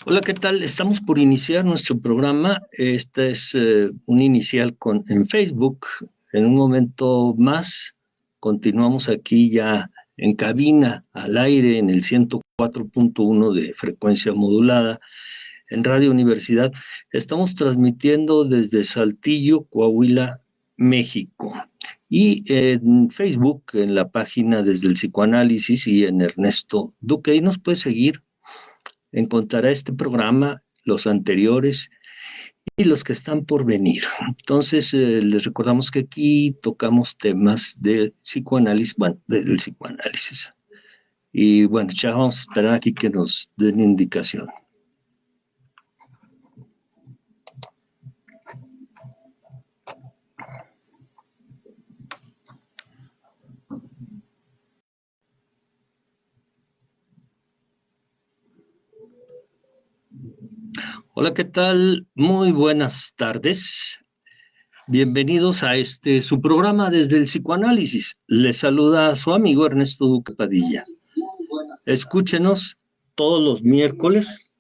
Hola, ¿qué tal? Estamos por iniciar nuestro programa. Este es un inicial en Facebook. En un momento más continuamos aquí ya en cabina, al aire, en el 104.1 de frecuencia modulada, en Radio Universidad. Estamos transmitiendo desde Saltillo, Coahuila, México. Y en Facebook, en la página Desde el Psicoanálisis y en Ernesto Duque, ahí nos puede seguir. Encontrará este programa, los anteriores y los que están por venir. Entonces, les recordamos que aquí tocamos temas de psicoanálisis, bueno, del psicoanálisis. Y bueno, ya vamos a esperar aquí que nos den indicación. Hola, ¿qué tal? Muy buenas tardes. Bienvenidos a su programa Desde el Psicoanálisis. Les saluda a su amigo Ernesto Duque Padilla. Escúchenos todos los miércoles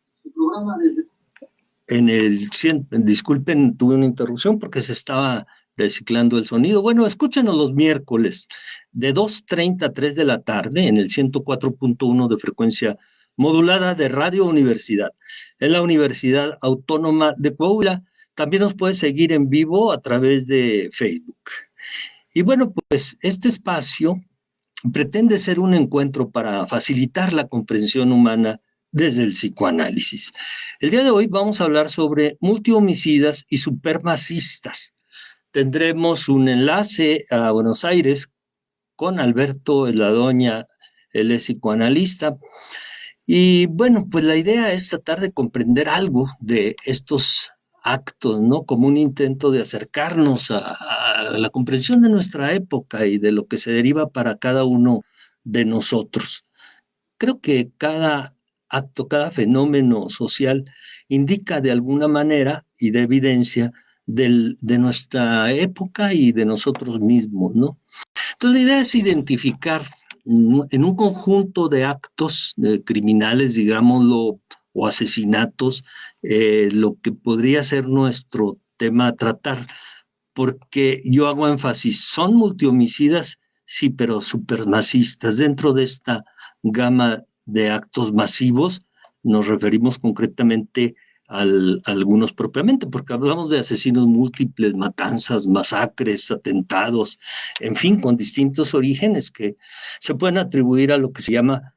disculpen, tuve una interrupción porque se estaba reciclando el sonido. Bueno, escúchenos los miércoles de 2:30 a 3 de la tarde en el 104.1 de frecuencia modulada de Radio Universidad, en la Universidad Autónoma de Coahuila. También nos puede seguir en vivo a través de Facebook. Y bueno, pues este espacio pretende ser un encuentro para facilitar la comprensión humana desde el psicoanálisis. El día de hoy vamos a hablar sobre multihomicidas y supremacistas. Tendremos un enlace a Buenos Aires con Alberto Ladoña, él es psicoanalista. Y bueno, pues la idea es tratar de comprender algo de estos actos, ¿no? Como un intento de acercarnos a la comprensión de nuestra época y de lo que se deriva para cada uno de nosotros. Creo que cada acto, cada fenómeno social indica de alguna manera y de evidencia de nuestra época y de nosotros mismos, ¿no? Entonces la idea es identificar en un conjunto de actos criminales, digámoslo, o asesinatos, lo que podría ser nuestro tema a tratar, porque yo hago énfasis, son multihomicidas, sí, pero supermasistas. Dentro de esta gama de actos masivos nos referimos concretamente a algunos propiamente, porque hablamos de asesinos múltiples, matanzas, masacres, atentados, en fin, con distintos orígenes que se pueden atribuir a lo que se llama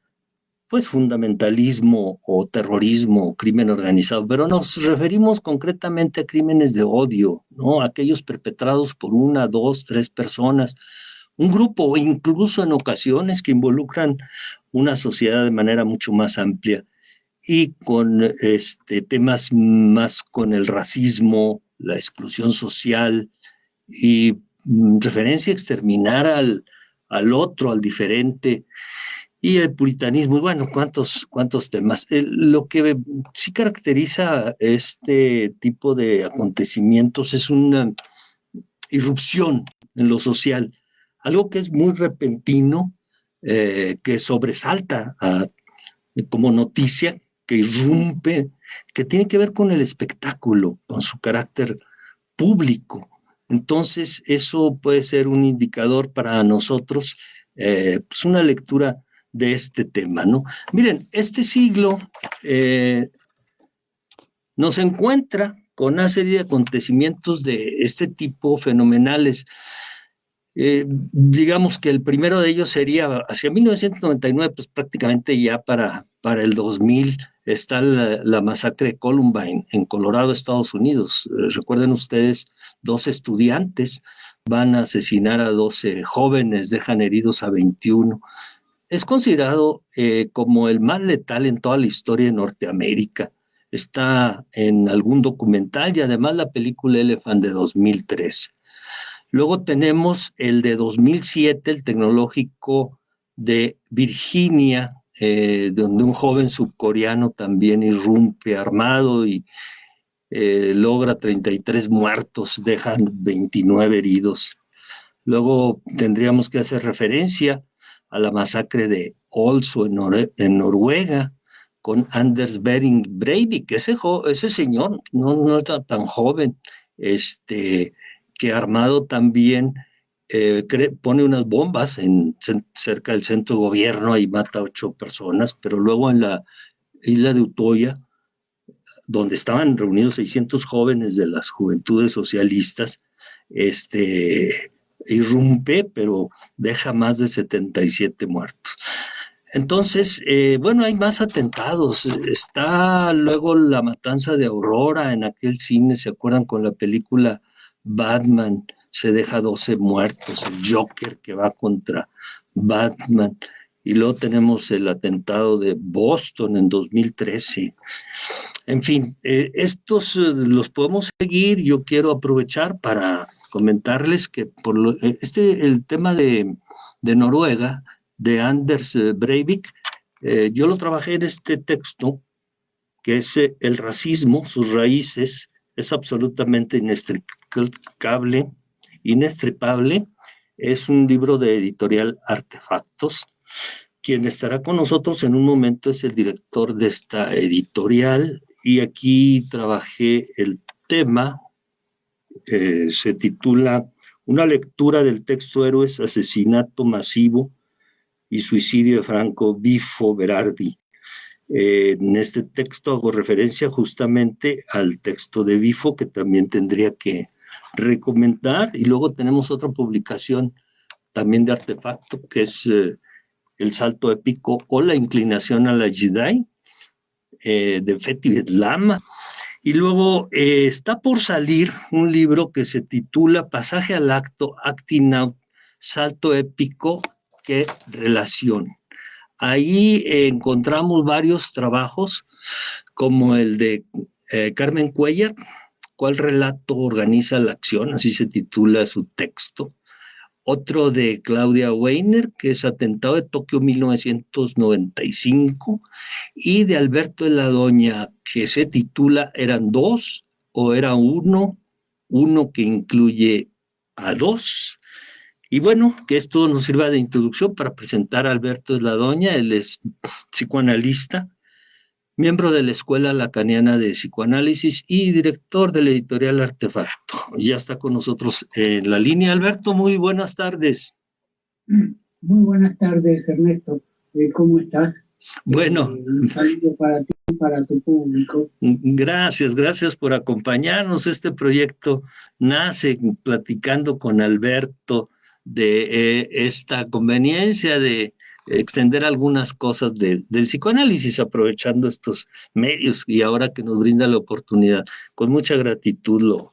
pues fundamentalismo o terrorismo o crimen organizado, pero nos referimos concretamente a crímenes de odio, ¿no? Aquellos perpetrados por una, dos, tres personas, un grupo o incluso en ocasiones que involucran una sociedad de manera mucho más amplia y con temas más con el racismo, la exclusión social y referencia a exterminar al otro, al diferente, y el puritanismo, y bueno, cuántos temas. Lo que sí caracteriza este tipo de acontecimientos es una irrupción en lo social, algo que es muy repentino, que sobresalta como noticia, que irrumpe, que tiene que ver con el espectáculo, con su carácter público. Entonces, eso puede ser un indicador para nosotros, pues una lectura de este tema, ¿no? Miren, este siglo nos encuentra con una serie de acontecimientos de este tipo fenomenales. Digamos que el primero de ellos sería hacia 1999, pues prácticamente ya para el 2000 está la masacre de Columbine en Colorado, Estados Unidos. Recuerden ustedes, 12 estudiantes van a asesinar a 12 jóvenes, dejan heridos a 21. Es considerado como el más letal en toda la historia de Norteamérica. Está en algún documental y además la película Elephant de 2003. Luego tenemos el de 2007, el tecnológico de Virginia, donde un joven subcoreano también irrumpe armado y logra 33 muertos, dejan 29 heridos. Luego tendríamos que hacer referencia a la masacre de Oslo en Noruega, con Anders Behring Breivik, ese señor no está tan joven, que armado también pone unas bombas cerca del centro de gobierno y mata a 8 personas, pero luego en la isla de Utoya, donde estaban reunidos 600 jóvenes de las juventudes socialistas, irrumpe, pero deja más de 77 muertos. Entonces, bueno, hay más atentados. Está luego la matanza de Aurora en aquel cine, ¿se acuerdan? Con la película Batman, se deja 12 muertos, el Joker que va contra Batman. Y luego tenemos el atentado de Boston en 2013. En fin, estos los podemos seguir. Yo quiero aprovechar para comentarles que el tema de Noruega, de Anders Breivik, yo lo trabajé en este texto, que es el racismo, sus raíces, es absolutamente inestripable. Es un libro de editorial Artefactos. Quien estará con nosotros en un momento es el director de esta editorial, y aquí trabajé el tema, se titula Una lectura del texto Héroes, asesinato masivo y suicidio de Franco Bifo Berardi. En este texto hago referencia justamente al texto de Bifo, que también tendría que recomendar, y luego tenemos otra publicación también de Artefacto, que es El salto épico o la inclinación a la Jedi, de Feti Lama. Y luego está por salir un libro que se titula Pasaje al acto, Acting Out, salto épico, ¿qué relación? Ahí encontramos varios trabajos, como el de Carmen Cuellar, ¿cuál relato organiza la acción? Así se titula su texto. Otro de Claudia Weiner, que es Atentado de Tokio 1995, y de Alberto de la Doña, que se titula ¿Eran dos o era uno? Uno que incluye a dos. Y bueno, que esto nos sirva de introducción para presentar a Alberto de la Doña. Él es psicoanalista, miembro de la Escuela Lacaniana de Psicoanálisis y director de la editorial Artefacto. Ya está con nosotros en la línea. Alberto, muy buenas tardes. Muy buenas tardes, Ernesto. ¿Cómo estás? Bueno. Un saludo para ti y para tu público. Gracias por acompañarnos. Este proyecto nace platicando con Alberto de esta conveniencia de extender algunas cosas del psicoanálisis, aprovechando estos medios, y ahora que nos brinda la oportunidad, con mucha gratitud lo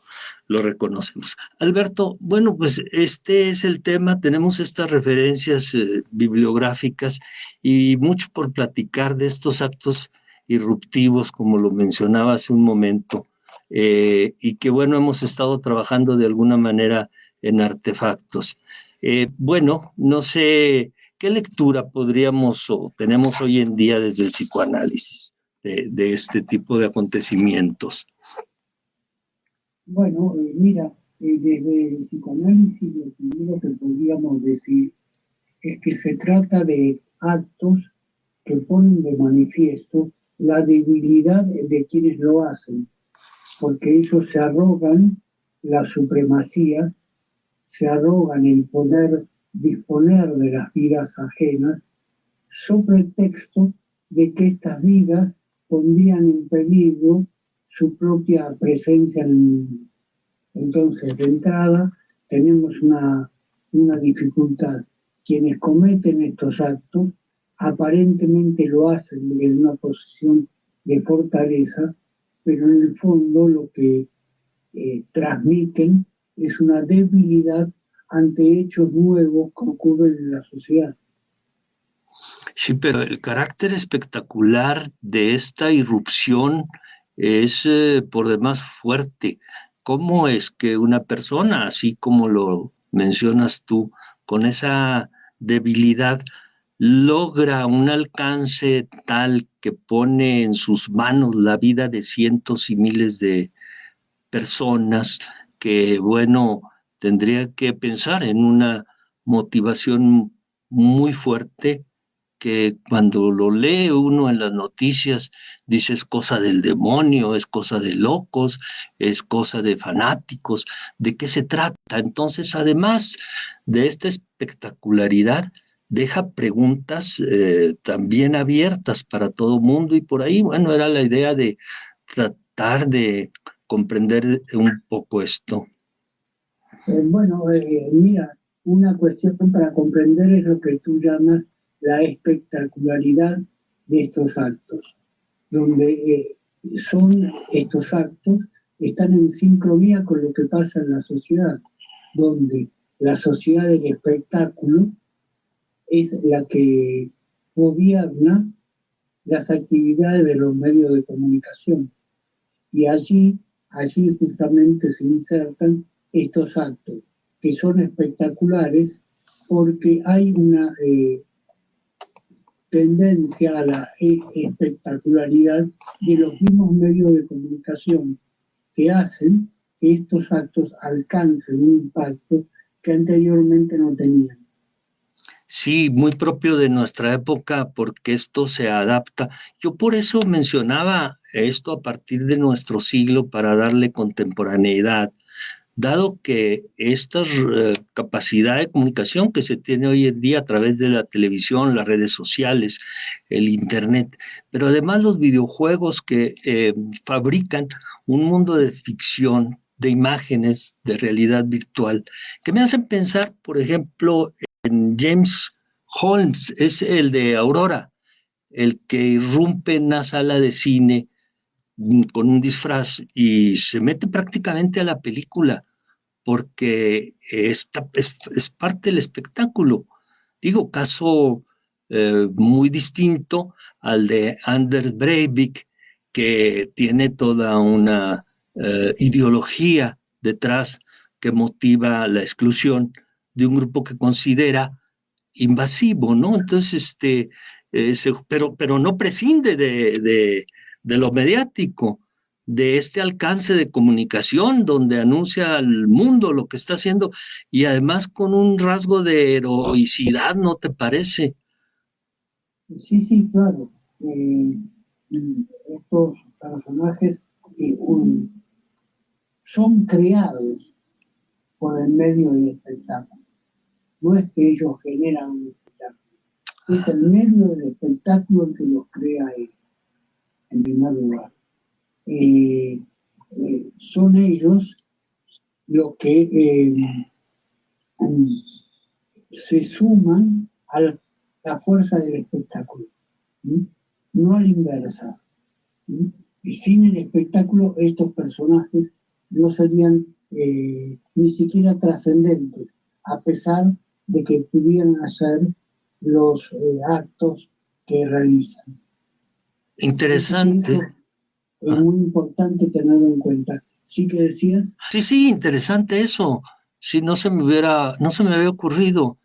reconocemos. Alberto, bueno, pues este es el tema, tenemos estas referencias bibliográficas y mucho por platicar de estos actos irruptivos, como lo mencionaba hace un momento, y que bueno, hemos estado trabajando de alguna manera en Artefactos. Bueno, no sé qué lectura podríamos o tenemos hoy en día desde el psicoanálisis de este tipo de acontecimientos. Bueno, mira, desde el psicoanálisis lo primero que podríamos decir es que se trata de actos que ponen de manifiesto la debilidad de quienes lo hacen, porque ellos se arrogan la supremacía, se arrogan el poder disponer de las vidas ajenas, sobre el texto de que estas vidas pondrían en peligro su propia presencia en el mundo. Entonces, de entrada, tenemos una dificultad. Quienes cometen estos actos aparentemente lo hacen en una posición de fortaleza, pero en el fondo lo que transmiten es una debilidad ante hechos nuevos que ocurren en la sociedad. Sí, pero el carácter espectacular de esta irrupción es por demás fuerte. ¿Cómo es que una persona, así como lo mencionas tú, con esa debilidad, logra un alcance tal que pone en sus manos la vida de cientos y miles de personas, que, bueno, tendría que pensar en una motivación muy fuerte que cuando lo lee uno en las noticias dice es cosa del demonio, es cosa de locos, es cosa de fanáticos, ¿de qué se trata? Entonces, además de esta espectacularidad, deja preguntas también abiertas para todo mundo y por ahí, bueno, era la idea de tratar de comprender un poco esto. Mira, una cuestión para comprender es lo que tú llamas la espectacularidad de estos actos, donde son estos actos, están en sincronía con lo que pasa en la sociedad, donde la sociedad del espectáculo es la que gobierna las actividades de los medios de comunicación. Y allí justamente se insertan estos actos, que son espectaculares porque hay una tendencia a la espectacularidad de los mismos medios de comunicación que hacen que estos actos alcancen un impacto que anteriormente no tenían. Sí, muy propio de nuestra época porque esto se adapta. Yo por eso mencionaba esto a partir de nuestro siglo para darle contemporaneidad, dado que esta capacidad de comunicación que se tiene hoy en día a través de la televisión, las redes sociales, el Internet, pero además los videojuegos que fabrican un mundo de ficción, de imágenes, de realidad virtual, que me hacen pensar, por ejemplo, en James Holmes, es el de Aurora, el que irrumpe en una sala de cine con un disfraz y se mete prácticamente a la película porque es parte del espectáculo. Digo, caso muy distinto al de Anders Breivik, que tiene toda una ideología detrás que motiva la exclusión de un grupo que considera invasivo, ¿no? Entonces, pero no prescinde de lo mediático, de este alcance de comunicación donde anuncia al mundo lo que está haciendo y además con un rasgo de heroicidad, ¿no te parece? Sí, sí, claro. Estos personajes son creados por el medio del espectáculo. No es que ellos generan un espectáculo, es el medio del espectáculo el que los crea él, en primer lugar. Eh, Son ellos los que se suman a la fuerza del espectáculo, ¿sí? No a la inversa. ¿Sí? Y sin el espectáculo estos personajes no serían ni siquiera trascendentes, a pesar de que pudieran hacer los actos que realizan. Entonces Interesante. eso es muy importante tenerlo en cuenta. ¿Sí que decías? Sí, sí, interesante eso. Sí, no se me había ocurrido.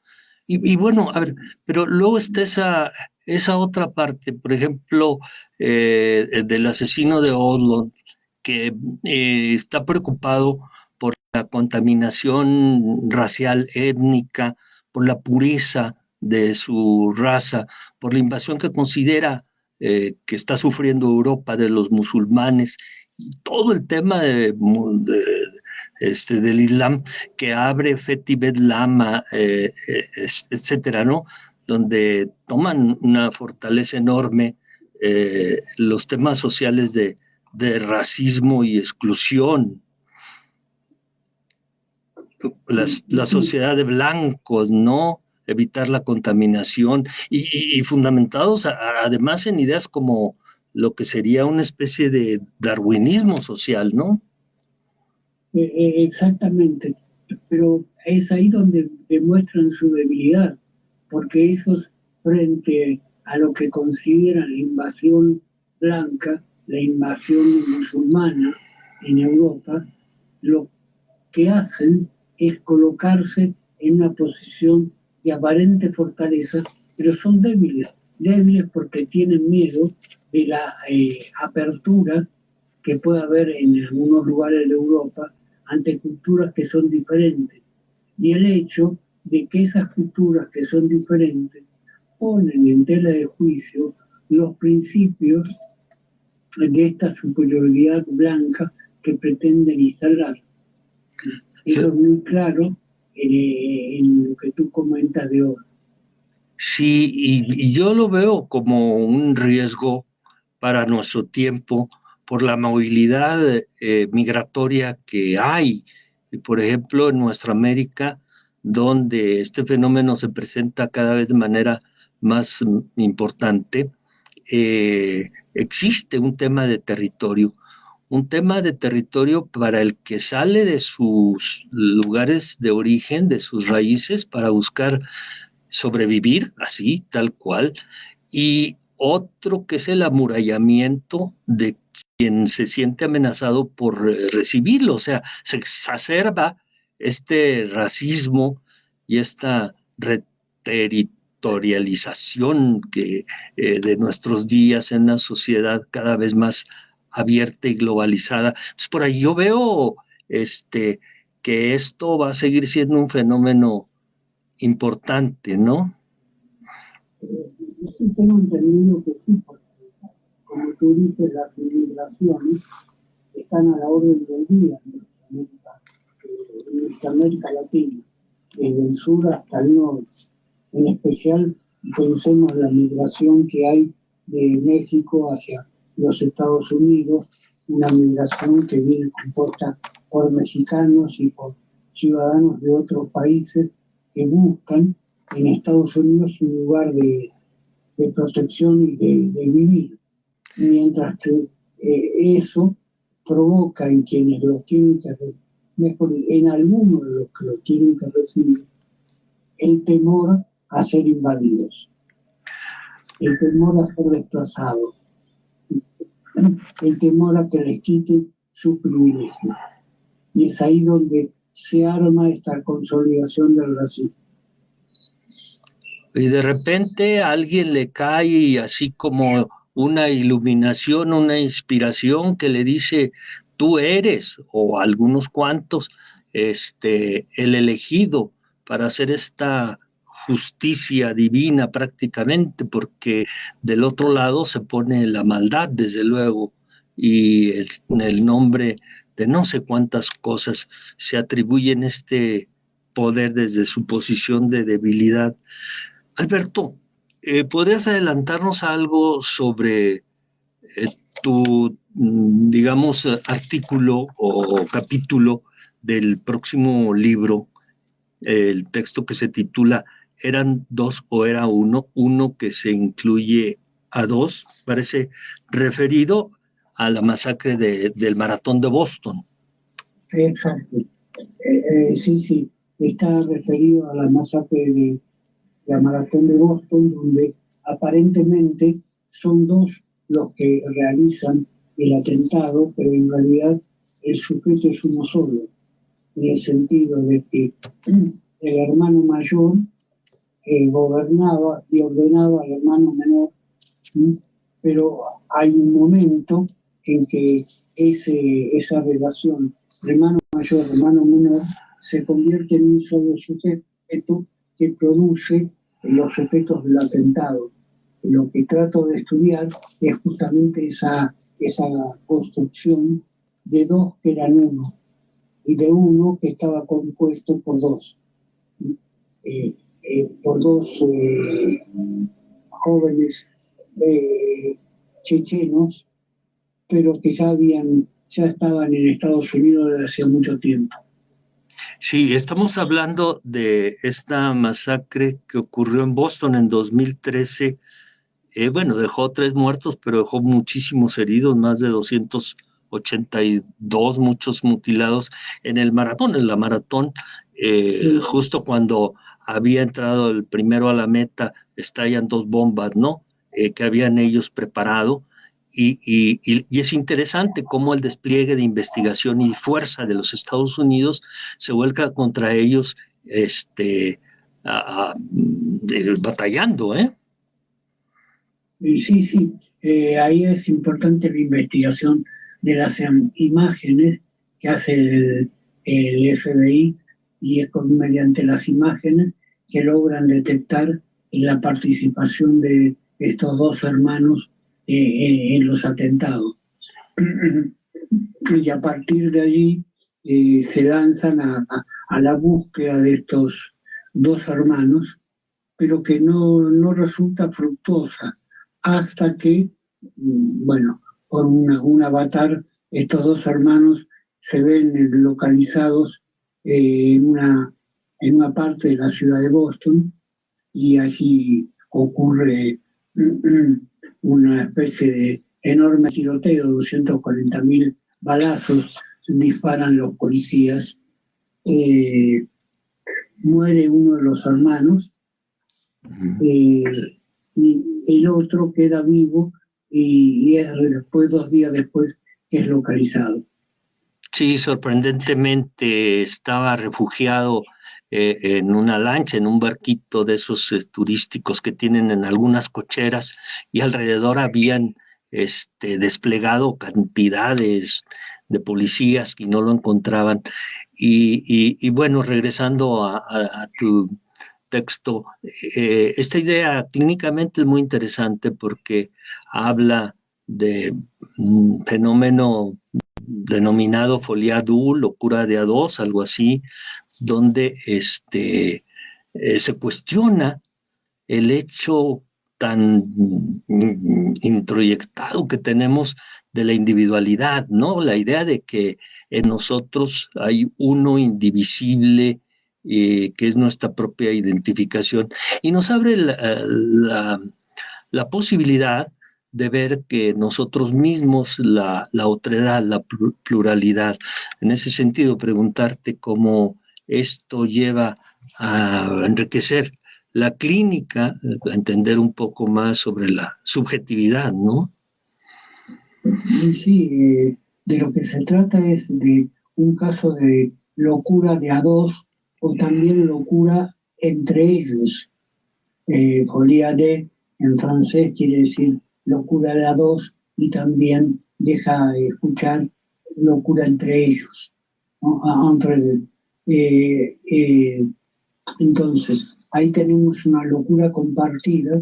Y bueno, a ver, pero luego está esa otra parte, por ejemplo, del asesino de Oslo, que está preocupado por la contaminación racial, étnica, por la pureza de su raza, por la invasión que considera que está sufriendo Europa de los musulmanes, y todo el tema del Islam que abre Fethi Bet Lama, etcétera, ¿no? Donde toman una fortaleza enorme los temas sociales de racismo y exclusión, la Sí, sociedad de blancos, ¿no? Evitar la contaminación y fundamentados además en ideas como lo que sería una especie de darwinismo social, ¿no? exactamente, pero es ahí donde demuestran su debilidad, porque ellos, frente a lo que consideran la invasión blanca, la invasión musulmana en Europa, lo que hacen es colocarse en una posición de aparente fortaleza, pero son débiles, débiles porque tienen miedo de la apertura que puede haber en algunos lugares de Europa ante culturas que son diferentes. Y el hecho de que esas culturas que son diferentes ponen en tela de juicio los principios de esta superioridad blanca que pretenden instalar. Eso es muy claro en lo que tú comentas de hoy. Sí, y yo lo veo como un riesgo para nuestro tiempo por la movilidad migratoria que hay. Y por ejemplo, en nuestra América, donde este fenómeno se presenta cada vez de manera más importante, existe un tema de territorio para el que sale de sus lugares de origen, de sus raíces, para buscar sobrevivir, así, tal cual, y otro que es el amurallamiento de quien se siente amenazado por recibirlo, o sea, se exacerba este racismo y esta reteritorialización de nuestros días en una sociedad cada vez más abierta y globalizada. Entonces, por ahí yo veo que esto va a seguir siendo un fenómeno importante, ¿no? Yo sí tengo entendido que sí, porque como tú dices, las inmigraciones están a la orden del día en nuestra América Latina, desde el sur hasta el norte. En especial, pensemos en la migración que hay de México hacia los Estados Unidos, una migración que viene compuesta por mexicanos y por ciudadanos de otros países que buscan en Estados Unidos un lugar de protección y de vivir, mientras que eso provoca en quienes lo tienen que recibir, mejor en algunos de los que lo tienen que recibir, el temor a ser invadidos, el temor a ser desplazados, el temor a que les quiten sus privilegios. Y es ahí donde se arma esta consolidación del racismo. Y de repente a alguien le cae así como una iluminación, una inspiración que le dice, tú eres, o algunos cuantos, el elegido para hacer esta justicia divina prácticamente, porque del otro lado se pone la maldad, desde luego, y en el nombre de no sé cuántas cosas se atribuyen este poder desde su posición de debilidad. Alberto, ¿podrías adelantarnos algo sobre tu, digamos, artículo o capítulo del próximo libro, el texto que se titula ¿Eran dos o era uno? Uno que se incluye a dos, parece referido a la masacre del maratón de Boston. Exacto. Sí, está referido a la masacre de la maratón de Boston, donde aparentemente son dos los que realizan el atentado, pero en realidad el sujeto es uno solo, en el sentido de que el hermano mayor gobernaba y ordenaba al hermano menor, pero hay un momento en que esa relación hermano mayor, hermano menor, se convierte en un solo sujeto que produce los efectos del atentado. Lo que trato de estudiar es justamente esa construcción de dos que eran uno y de uno que estaba compuesto por dos. Por dos jóvenes chechenos, pero que ya estaban en Estados Unidos desde hace mucho tiempo. Sí, estamos hablando de esta masacre que ocurrió en Boston en 2013. Bueno, dejó 3 muertos, pero dejó muchísimos heridos, más de 282, muchos mutilados en la maratón, justo cuando había entrado el primero a la meta, estallan 2 bombas, ¿no? Que habían ellos preparado. Y es interesante cómo el despliegue de investigación y fuerza de los Estados Unidos se vuelca contra ellos, batallando, ¿eh? Sí, ahí es importante la investigación de las imágenes que hace el FBI y es mediante las imágenes que logran detectar en la participación de estos dos hermanos en los atentados. Y a partir de allí se lanzan a la búsqueda de estos dos hermanos, pero que no resulta fructuosa hasta que, bueno, por un avatar, estos dos hermanos se ven localizados en una parte de la ciudad de Boston, y allí ocurre una especie de enorme tiroteo, 240.000 balazos disparan los policías, muere uno de los hermanos, y el otro queda vivo y es después, 2 días después, que es localizado. Sí, sorprendentemente estaba refugiado en una lancha, en un barquito de esos turísticos que tienen en algunas cocheras, y alrededor habían desplegado cantidades de policías y no lo encontraban. Y bueno, regresando a tu texto, esta idea clínicamente es muy interesante porque habla de un fenómeno denominado folie du, locura de a dos, algo así, donde se cuestiona el hecho tan introyectado que tenemos de la individualidad, ¿no? La idea de que en nosotros hay uno indivisible, que es nuestra propia identificación, y nos abre la posibilidad de ver que nosotros mismos, la otredad, la pluralidad. En ese sentido, preguntarte cómo esto lleva a enriquecer la clínica, a entender un poco más sobre la subjetividad, ¿no? Y sí, de lo que se trata es de un caso de locura de a dos o también locura entre ellos. Folie de en francés quiere decir locura de a dos, y también deja escuchar locura entre ellos, ¿no? Entre ellos. Entonces, ahí tenemos una locura compartida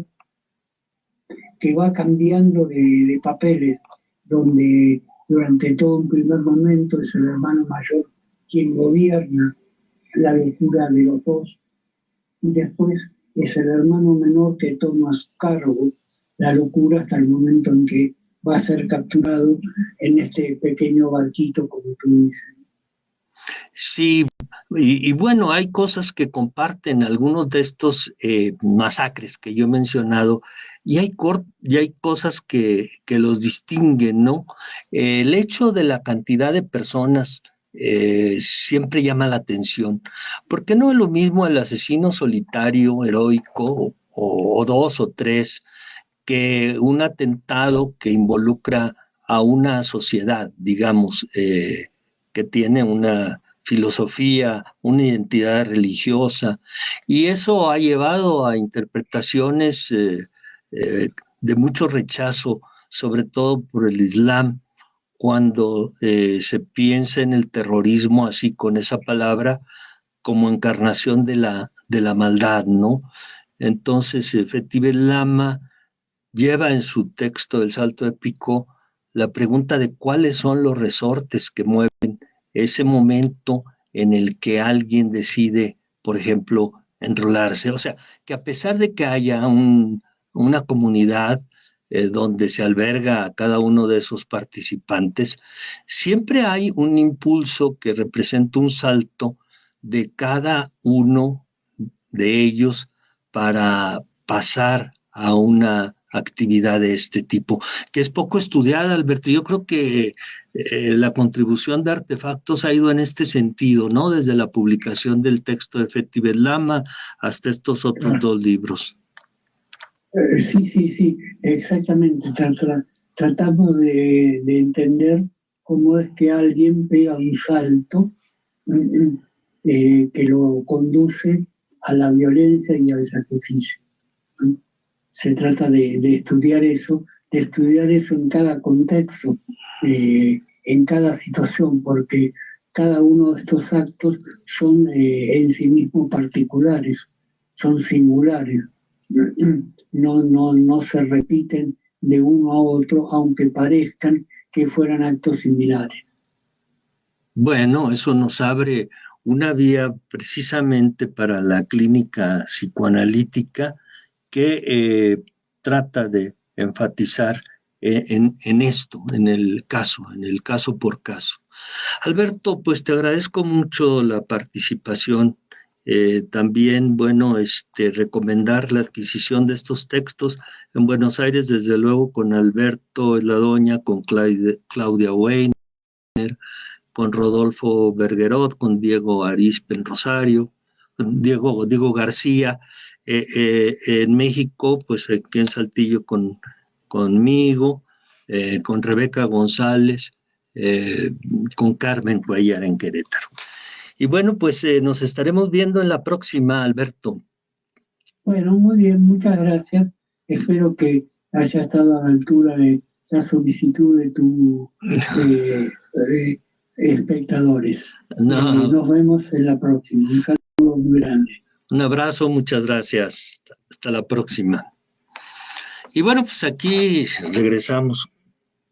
que va cambiando de papeles, donde durante todo un primer momento es el hermano mayor quien gobierna la locura de los dos, y después es el hermano menor que toma a su cargo la locura hasta el momento en que va a ser capturado en este pequeño barquito, como tú dices. Sí, y bueno, hay cosas que comparten algunos de estos masacres que yo he mencionado, y hay cosas que los distinguen, ¿no? El hecho de la cantidad de personas siempre llama la atención. ¿Por qué no es lo mismo el asesino solitario, heroico, o dos o tres, que un atentado que involucra a una sociedad, digamos, que tiene una filosofía, una identidad religiosa, y eso ha llevado a interpretaciones de mucho rechazo, sobre todo por el Islam, cuando se piensa en el terrorismo así con esa palabra como encarnación de la maldad, ¿no? Entonces, Fethibe Lama lleva en su texto El Salto Épico la pregunta de cuáles son los resortes que mueven ese momento en el que alguien decide, por ejemplo, enrolarse. O sea, que a pesar de que haya una comunidad donde se alberga a cada uno de esos participantes, siempre hay un impulso que representa un salto de cada uno de ellos para pasar a una actividad de este tipo, que es poco estudiada, Alberto. Yo creo que la contribución de Artefactos ha ido en este sentido, ¿no? Desde la publicación del texto de Fethibe Lama hasta estos otros dos libros. Sí, exactamente. Tratamos de entender cómo es que alguien pega un salto que lo conduce a la violencia y al sacrificio. Se trata de estudiar eso en cada contexto, en cada situación, porque cada uno de estos actos son en sí mismos particulares, son singulares. no se repiten de uno a otro, aunque parezcan que fueran actos similares. Bueno, eso nos abre una vía precisamente para la clínica psicoanalítica que trata de enfatizar en esto, en el caso por caso. Alberto, pues te agradezco mucho la participación. También, bueno, recomendar la adquisición de estos textos en Buenos Aires, desde luego con Alberto Esladoña, con Claudia Weiner, con Rodolfo Bergerot, con Diego Arizpe en Rosario, Diego García, en México, pues aquí en Saltillo conmigo, con Rebeca González, con Carmen Cuellar en Querétaro. Y bueno, pues nos estaremos viendo en la próxima, Alberto. Bueno, muy bien, muchas gracias. Espero que haya estado a la altura de la solicitud de tu espectadores. No. Nos vemos en la próxima. Un saludo muy grande. Un abrazo, muchas gracias. Hasta la próxima. Y bueno, pues aquí regresamos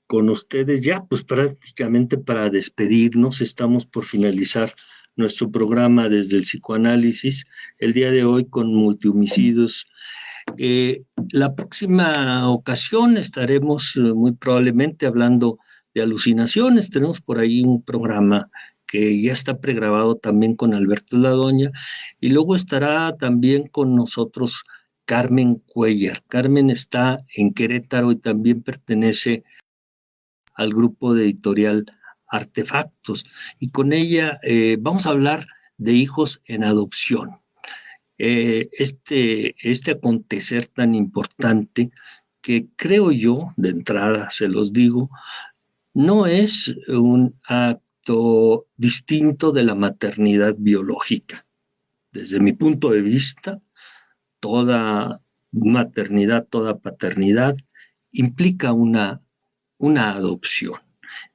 con ustedes ya, pues prácticamente para despedirnos. Estamos por finalizar nuestro programa desde el psicoanálisis, el día de hoy con multihomicidios. La próxima ocasión estaremos muy probablemente hablando de alucinaciones. Tenemos por ahí un programa que ya está pregrabado también con Alberto Ladoña, y luego estará también con nosotros Carmen Cuellar. Carmen está en Querétaro y también pertenece al grupo de editorial Artefactos, y con ella vamos a hablar de hijos en adopción. Este acontecer tan importante que creo yo, de entrada se los digo, no es un acto distinto de la maternidad biológica. Desde mi punto de vista, toda maternidad, toda paternidad implica una adopción.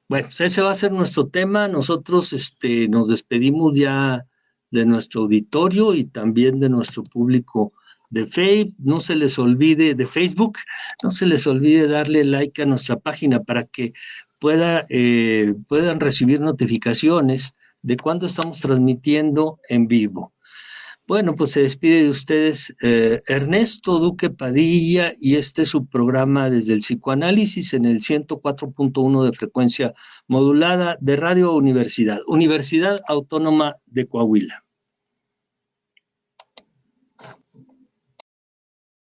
Bueno, pues ese va a ser nuestro tema. Nosotros nos despedimos ya de nuestro auditorio y también de nuestro público de Facebook. No se les olvide, de Facebook, no se les olvide darle like a nuestra página para que puedan recibir notificaciones de cuando estamos transmitiendo en vivo. Bueno, pues se despide de ustedes Ernesto Duque Padilla, y este es su programa desde el psicoanálisis en el 104.1 de frecuencia modulada de Radio Universidad Autónoma de Coahuila.